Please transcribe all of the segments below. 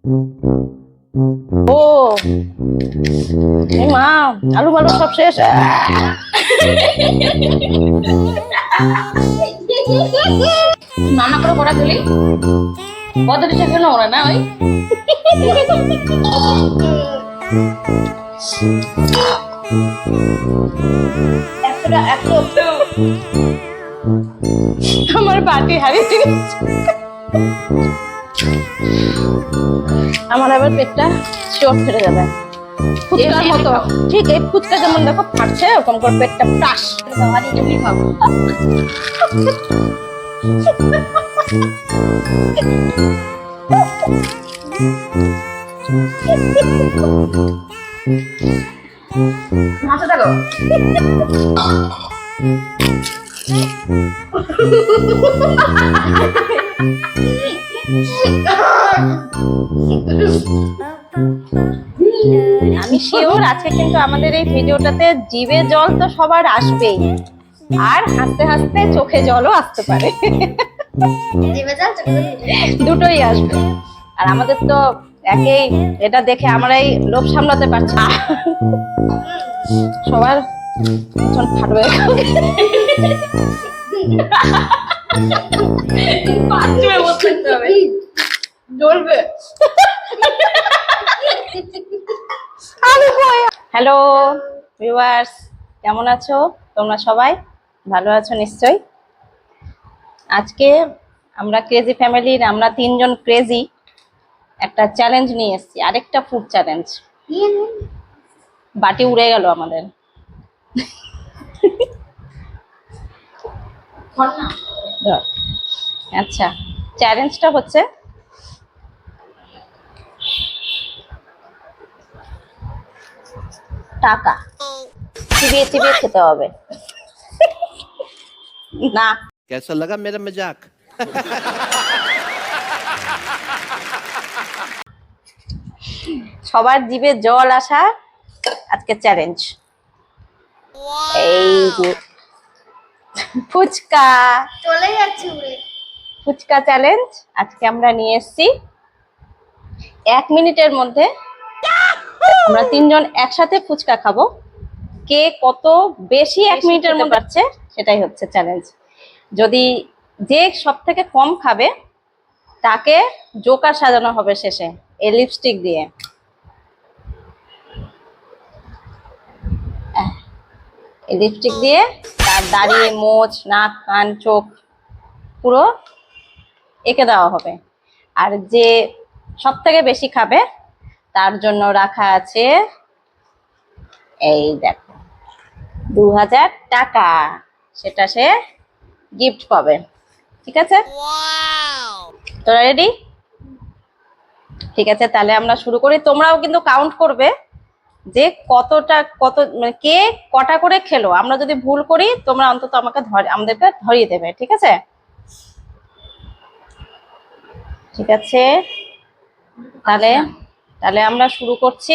ও মা, আলু বালু সব শেষ। নানা করে করা তুলি পদ্ধতি শেখানো ওরা না ওই আমার বাটি হারিয়ে গেছে। আমার আবার পেটটা চোট ফেটে যাবে ফুচকার মতো। ঠিক এই ফুচকা যেমন দেখো ফাটছে, ওরকম করে পেটটা টাস। মাথা দেখো আমি শিওর আজকে কিন্তু আমাদের এই ভিডিওটাতে জিভে জল তো সবার আসবেই, আর হাসতে হাসতে চোখে জলও আসতে পারে। দুটোই আসবে। আর আমাদের তো একেই এটা দেখে আমরাই লোভ সামলাতে পারছি না। সবার ভীষণ ফাটবে। জ্বলবে। হ্যালো ভিউয়ার্স, কেমন আছো তোমরা? সবাই ভালো আছো নিশ্চয়ই। আজকে আমরা ক্রেজি ফ্যামিলির আমরা তিনজন ক্রেজি একটা চ্যালেঞ্জ নিয়ে এসেছি, আরেকটা ফুড চ্যালেঞ্জ। বাটি উড়ে গেল আমাদের। আচ্ছা, চ্যালেঞ্জটা হচ্ছে টাকা চিবিয়ে চিবিয়ে খেতে হবে। না, कैसा लगा मेरा मजाक? সবার জিভে জল আসা আজকে চ্যালেঞ্জ। এই যে ফুচকা, চলে যাচ্ছে উড়ে। ফুচকা চ্যালেঞ্জ আজকে আমরা নিয়ে এসেছি। 1 মিনিটের মধ্যে আমরা তিনজন একসাথে ফুচকা খাবো। কে কত বেশি 1 মিনিটের মধ্যে পারছে সেটাই হচ্ছে চ্যালেঞ্জ। যদি যে সব থেকে কম খাবে তাকে জোকার সাজানো হবে শেষে এই লিপস্টিক দিয়ে। এই লিপস্টিক দিয়ে তার দাড়ি, মোচ, নাক, কান, চোখ পুরো এঁকে দেওয়া হবে। আর যে সব থেকে বেশি খাবে তার জন্য রাখা আছে এই দেখো 2000 টাকা, সেটা সে গিফট পাবে। ঠিক আছে, তোরা রেডি? ঠিক আছে, তাহলে আমরা শুরু করি। তোমরাও কিন্তু কাউন্ট করবে যে কত মানে কে কটা করে খেলো। আমরা যদি ভুল করি তোমরা অন্তত আমাদেরকে ধরিয়ে দেবে। ঠিক আছে? ঠিক আছে, তাহলে আমরা শুরু করছি।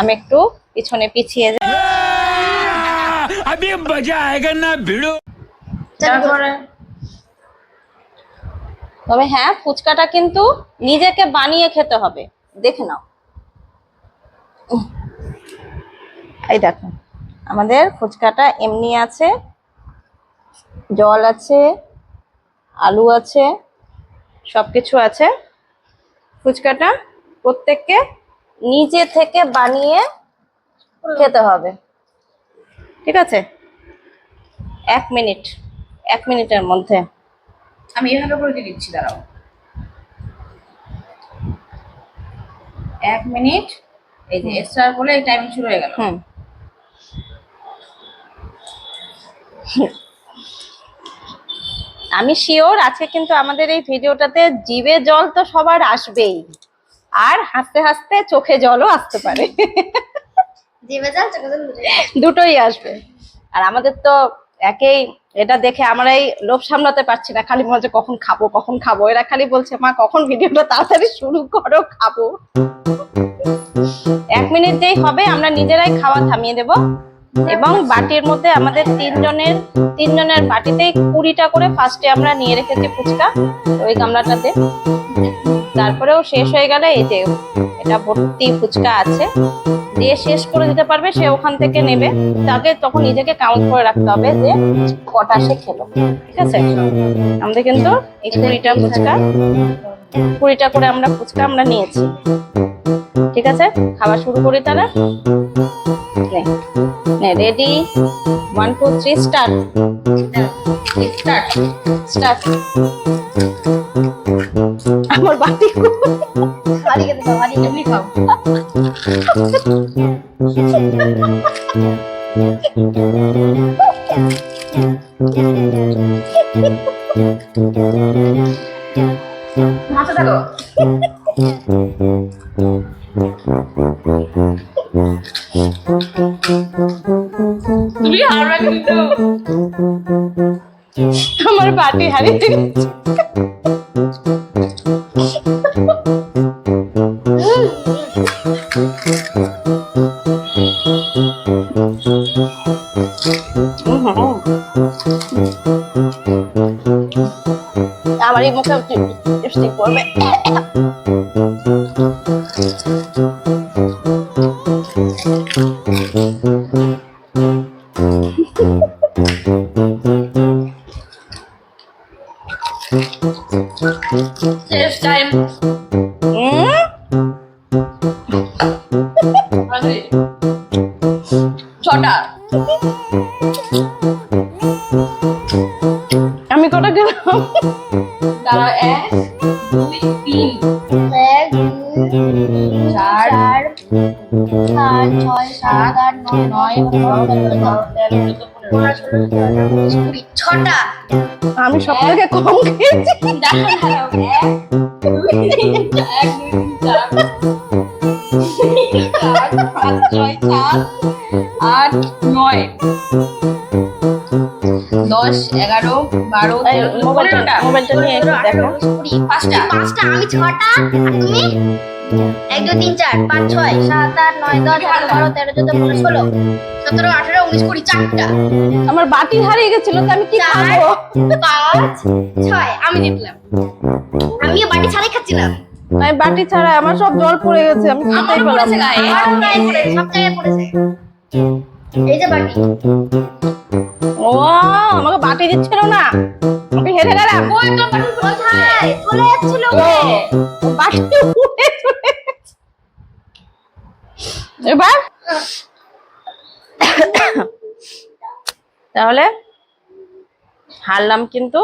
আমি একটু পিছনে পিছিয়ে যাই। अभी मजा आएगा ना भिड़ो। তারপরে তবে হ্যাঁ, ফুচকাটা কিন্তু নিজেকে বানিয়ে খেতে হবে। দেখে নাও, এই দেখো আমাদের ফুচকাটা এমনি আছে, জল আছে, আলু আছে, সবকিছু আছে। ফুচকাটা প্রত্যেককে নিজে থেকে বানিয়ে খেতে হবে। ঠিক আছে? 1 মিনিটের মধ্যে। আমি এভাবে করে দিয়ে দিচ্ছি, দাঁড়াও 1 মিনিট। এই যে এক্সট্রা বলে এই টাইম শুরু হয়ে গেল। আমি শিওর আজকে কিন্তু আমাদের এই ভিডিওটাতে জিভে জল তো সবার আসবেই, আর হাসতে হাসতে চোখে জলও আসতে পারে। জিভে জল চোখে জল দুটোই আসবে। আর আমাদের তো একেই এটা দেখে আমরাই লোভ সামলাতে পারছি না, খালি মনে হচ্ছে কখন খাবো। এরা খালি বলছে মা কখন ভিডিওটা তাড়াতাড়ি শুরু করো, খাবো। 1 মিনিট যেই হবে আমরা নিজেরাই খাওয়া থামিয়ে দেব। এবং বাটির মধ্যে আমাদের তিনজনের বাটিতেই 20টা করে ফার্স্টে আমরা নিয়ে রেখেছি ফুচকা। ওই গামলাটাতে তারপরেও শেষ হয়ে গেলে এই যে এটা ভর্তি ফুচকা আছে, দিয়ে শেষ করে দিতে পারবে সে ওখান থেকে নেবে। তাকে তখন নিজেকে কাউন্ট করে রাখতে হবে যে কটা সে খেলো, ঠিক আছে? আমাদের কিন্তু এই 20টা ফুচকা, 20টা করে আমরা ফুচকা আমরা নিয়েছি, ঠিক আছে? খাওয়া শুরু করি তাহলে। Ready, 1 2 3 start. স্টার্ট। স্টার্ট। আমার বাটি বাড়ি খেতে দাও, বাড়ি এমনি খাও। হাসতে থাকো। তুমি হারবে কিন্তু। আমার বাটি হারিয়ে গেছে। আমার এই মুখে লিপস্টিক পড়বে। শেষ টাইম। ছটা। আমি কটা গেলাম? তারা 1 2 3 1 2 4 4 5 6 7 8 9 6টা। আমি সব থেকে কম খেয়েছি। আট 9 10 11 12 13 মোবাইলটা নিয়ে একটু দেখো। 5টা আমি 6টা আর তুমি 1 2 3 4 5 6 7 8 9 10 11 12 13 14 15 16 17 18 19 20 4টা। আমার বাটি হারিয়ে গেছিল তো আমি কি খাবো? 5 6 আমি জিতলাম। আমিও বাটি ছাড়াই খাচ্ছিলাম। আমি বাটি ছাড়া আমার সব জল পড়ে গেছে, আমি খেতেই আমারও পারলাম পড়েছে না। গায়ে। আমারও গায়ে পড়েছে, সব জায়গায় পড়েছে। এই যে বাটি। ও আমাকে বাটি দিচ্ছিল না, আমি হেরে গেলাম। ওই তো বাটি কোথায় চলে যাচ্ছিল ও, বাটি উড়ে চলে গেছে। এবার তাহলে হারলাম কিন্তু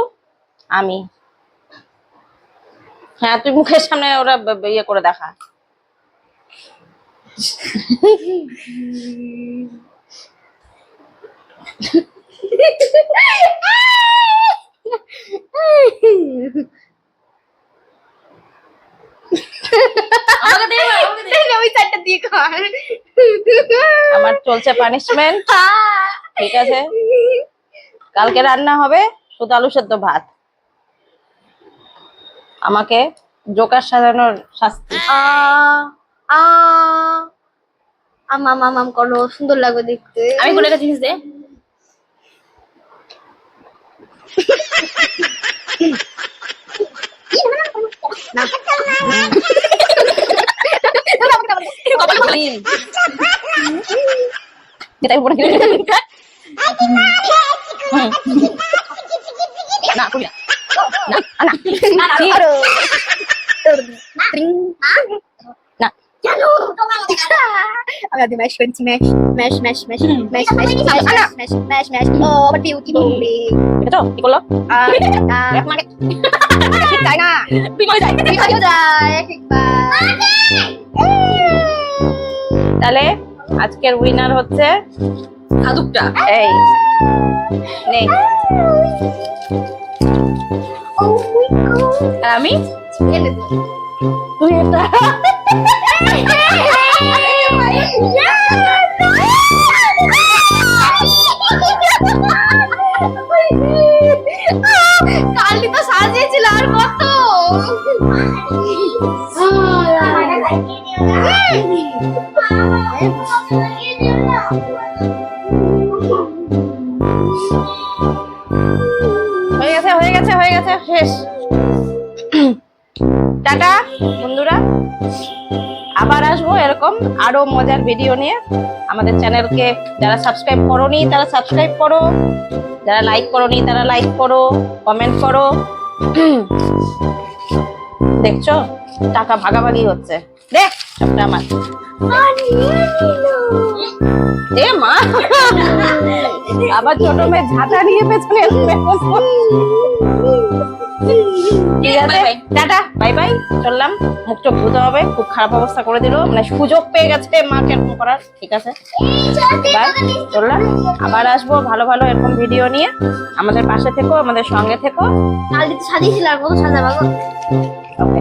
আমি। হ্যাঁ তুই মুখের সামনে ওরা ইয়ে করে দেখা। আমাকে দে, আমাকে দে। ওই সাইডটা দিয়ে কর। আমার চলছে পানিশমেন্ট, ঠিক আছে? কালকে রান্না হবে শুধু আলু সেদ্ধ ভাত, আমাকে জোকার সাজানোর শাস্তি। আ আমাম আমাম করো, সুন্দর লাগবে দেখতে। আমি কোন একটা জিনিস দে। যেটা উপরে না করি না। না, না, ঠিক। না, আমি আগে ম্যাশ করছি, mash mash mash mash mash mash mash mash mash. ও আবার বিউটি বলে এটা তো কি করলো? আমাকে ঠিক তাই না, তুই কই যাই? ঠিক হয়ে যায় ঠিকবার। তাহলে আজকের উইনার হচ্ছে খাদুকটা। এই নে। ও মাই গড, আর আমি তুই এটা কালকে তো সাজিয়েছিল আর কত। হয়ে গেছে শেষ। টাটা বন্ধুরা, আবার আসবো এরকম আরো মজার ভিডিও নিয়ে। আমাদের চ্যানেলকে যারা সাবস্ক্রাইব করোনি তারা সাবস্ক্রাইব করো, যারা লাইক করোনি তারা লাইক করো, কমেন্ট করো। দেখছো টাকা ভাগাভাগি হচ্ছে, দেখ সবটা আমার। এ মা, আবার ছোট মেয়ে ঝাঁটা নিয়ে পেছনে ঠিক আছে, টাটা বাই বাই, চললাম। মুখ চোখ ধুতে হবে, খুব খারাপ অবস্থা করে দিল, মানে সুযোগ পেয়ে গেছে মাকে এরকম করার। ঠিক আছে বাই, চললাম। আবার আসবো ভালো ভালো এরকম ভিডিও নিয়ে। আমাদের পাশে থেকো, আমাদের সঙ্গে থেকো। কাল সাজিয়েছিল আর কত সাজাবো। ওকে,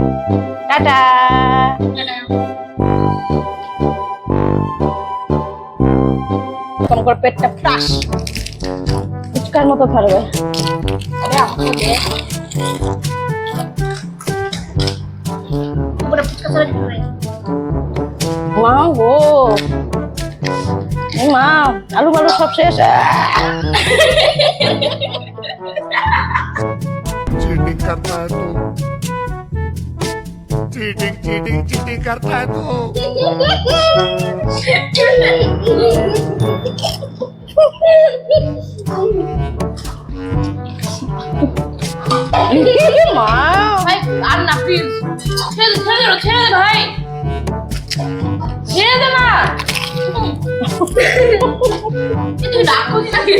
টাটা। এরকম করে পেটটা টাস ফুচকার মতো ফারবে। পুরো ফুচকা চলে যাবে। মা গো, এই মা, আলু বালু সব শেষ। चीटिंग करता है तू चीटिंग चीटिंग चीटिंग करता है तू মা ভাই আর না প্লিজ, ছেড়ে দে ভাই, ছেড়ে দে না। তুই রাগ করছিস নাকি?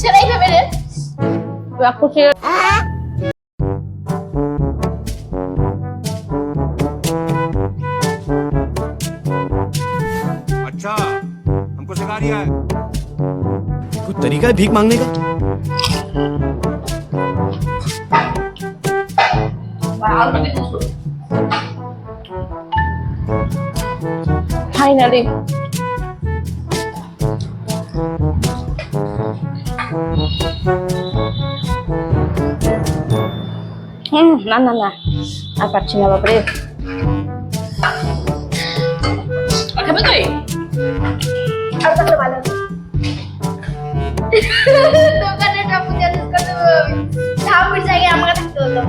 সেটাই ভেবে রে। রাক্ষসী अच्छा हमको सिखा रिया है कोई तरीका है भीख मांगने का ফাইনালি না না না, আর পারছি না বাপরে। খাবে তুই? আর কত ভালো দোকানে কাপড় চেঞ্জ করতে হবে, ঠাকুর জায়গায় আমাকে থাকতে হতো।